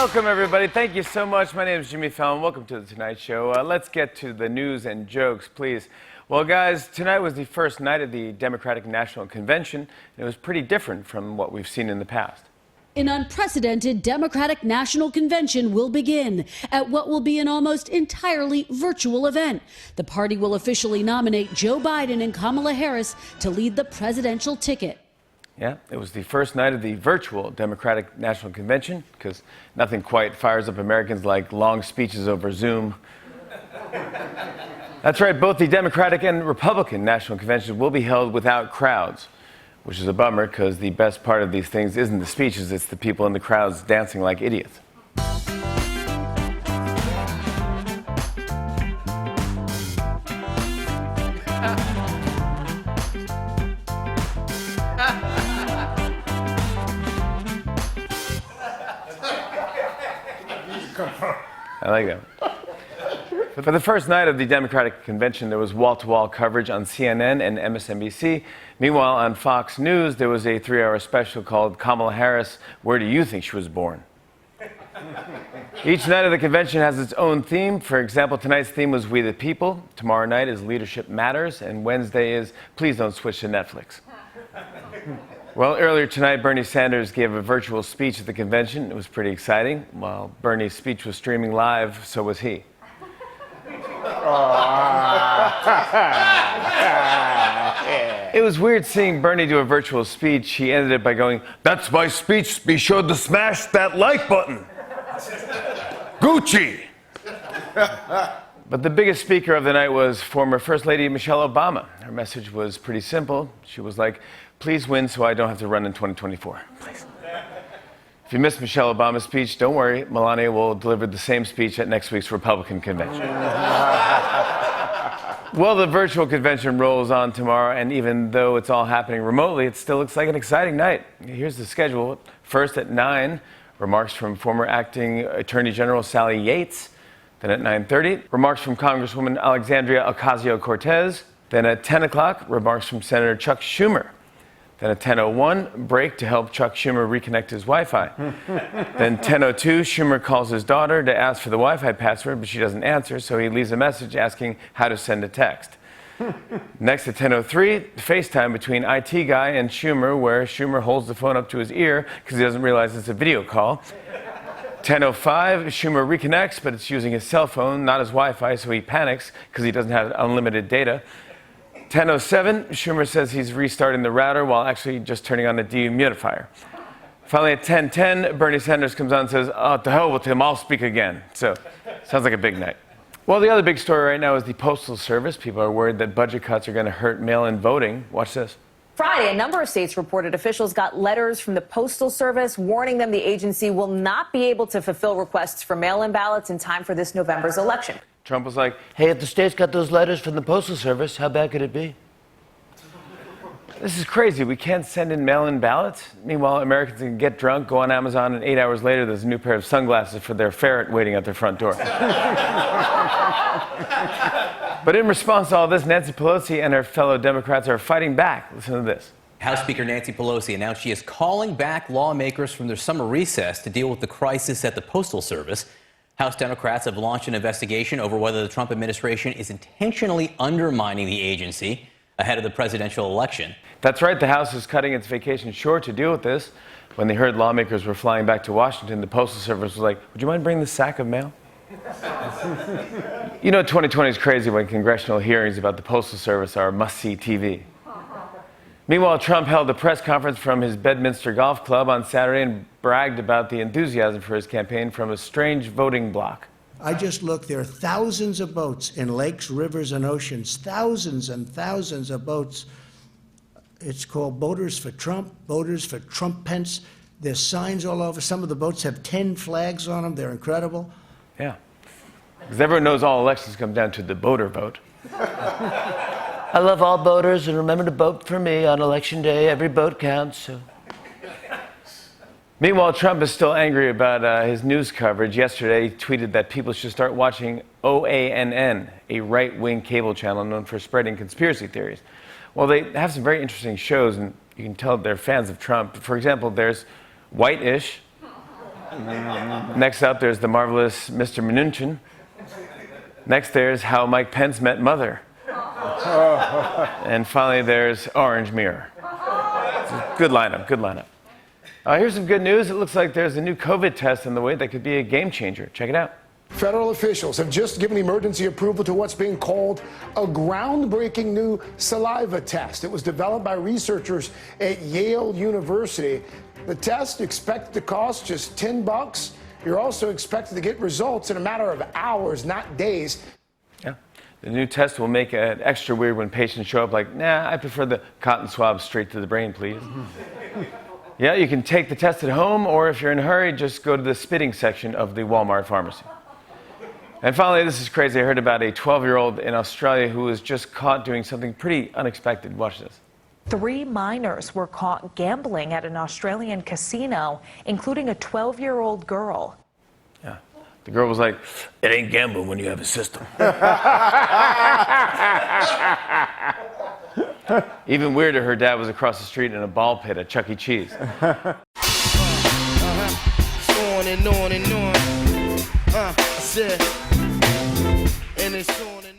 Welcome, everybody. Thank you so much. My name is Jimmy Fallon. Welcome to The Tonight Show. Let's get to the news and jokes, please. Well, guys, tonight was the first night of the Democratic National Convention, and it was pretty different from what we've seen in the past. An unprecedented Democratic National Convention will begin at what will be an almost entirely virtual event. The party will officially nominate Joe Biden and Kamala Harris to lead the presidential ticket. Yeah, it was the first night of the virtual Democratic National Convention, because nothing quite fires up Americans like long speeches over Zoom. That's right, both the Democratic and Republican National Conventions will be held without crowds, which is a bummer because the best part of these things isn't the speeches, it's the people in the crowds dancing like idiots. I like that. For the first night of the Democratic Convention, there was wall-to-wall coverage on CNN and MSNBC. Meanwhile, on Fox News, there was a 3-hour special called Kamala Harris, Where Do You Think She Was Born? Each night of the convention has its own theme. For example, tonight's theme was We the People. Tomorrow night is Leadership Matters. And Wednesday is Please Don't Switch to Netflix. Well, earlier tonight, Bernie Sanders gave a virtual speech at the convention. It was pretty exciting. While Bernie's speech was streaming live, so was he. It was weird seeing Bernie do a virtual speech. He ended it by going, "That's my speech. Be sure to smash that like button. Gucci." But the biggest speaker of the night was former First Lady Michelle Obama. Her message was pretty simple. She was like, "Please win so I don't have to run in 2024. Please." If you missed Michelle Obama's speech, don't worry. Melania will deliver the same speech at next week's Republican convention. Well, the virtual convention rolls on tomorrow, and even though it's all happening remotely, it still looks like an exciting night. Here's the schedule. First at 9, remarks from former acting Attorney General Sally Yates. Then at 9:30, remarks from Congresswoman Alexandria Ocasio-Cortez. Then at 10 o'clock, remarks from Senator Chuck Schumer. Then at 10:01, break to help Chuck Schumer reconnect his Wi-Fi. Then 10:02, Schumer calls his daughter to ask for the Wi-Fi password, but she doesn't answer, so he leaves a message asking how to send a text. Next at 10:03, FaceTime between IT guy and Schumer, where Schumer holds the phone up to his ear because he doesn't realize it's a video call. 10:05, Schumer reconnects, but it's using his cell phone, not his Wi-Fi, so he panics because he doesn't have unlimited data. 10:07, Schumer says he's restarting the router while actually just turning on the dehumidifier. Finally, at 10:10, Bernie Sanders comes on and says, "Oh, to hell with him, I'll speak again." So, sounds like a big night. Well, the other big story right now is the Postal Service. People are worried that budget cuts are going to hurt mail-in voting. Watch this. Friday, a number of states reported officials got letters from the Postal Service warning them the agency will not be able to fulfill requests for mail-in ballots in time for this November's election. Trump was like, "Hey, if the states got those letters from the Postal Service, how bad could it be?" This is crazy. We can't send in mail-in ballots. Meanwhile, Americans can get drunk, go on Amazon, and 8 hours later, there's a new pair of sunglasses for their ferret waiting at their front door. But in response to all this, Nancy Pelosi and her fellow Democrats are fighting back. Listen to this. House Speaker Nancy Pelosi announced she is calling back lawmakers from their summer recess to deal with the crisis at the Postal Service. House Democrats have launched an investigation over whether the Trump administration is intentionally undermining the agency ahead of the presidential election. That's right. The House is cutting its vacation short to deal with this. When they heard lawmakers were flying back to Washington, the Postal Service was like, "Would you mind bringing this sack of mail?" You know, 2020 is crazy when congressional hearings about the Postal Service are must-see TV. Meanwhile, Trump held a press conference from his Bedminster Golf Club on Saturday and bragged about the enthusiasm for his campaign from a strange voting bloc. I just looked, there are thousands of boats in lakes, rivers, and oceans, thousands and thousands of boats. It's called Boaters for Trump, Boaters for Trump-Pence. There's signs all over. Some of the boats have 10 flags on them. They're incredible. Yeah. Because everyone knows all elections come down to the voter vote. I love all voters, and remember to vote for me on Election Day. Every vote counts. So. Meanwhile, Trump is still angry about his news coverage. Yesterday, he tweeted that people should start watching OANN, a right-wing cable channel known for spreading conspiracy theories. Well, they have some very interesting shows, and you can tell they're fans of Trump. For example, there's White-ish, Next up, there's the marvelous Mr. Mnuchin. Next, there's How Mike Pence Met Mother. And finally, there's Orange Mirror. Good lineup, good lineup. Here's some good news. It looks like there's a new COVID test on the way that could be a game changer. Check it out. Federal officials have just given emergency approval to what's being called a groundbreaking new saliva test. It was developed by researchers at Yale University. The test expected to cost just $10. You're also expected to get results in a matter of hours, not days. Yeah. The new test will make it extra weird when patients show up like, nah, I prefer the cotton swab straight to the brain, please. Yeah, you can take the test at home, or if you're in a hurry, just go to the spitting section of the Walmart pharmacy. And finally, this is crazy. I heard about a 12-year-old in Australia who was just caught doing something pretty unexpected. Watch this. 3 minors were caught gambling at an Australian casino, including a 12-year-old girl. Yeah. The girl was like, it ain't gambling when you have a system. Even weirder, her dad was across the street in a ball pit at Chuck E. Cheese. On and on and on. I said, and it's on and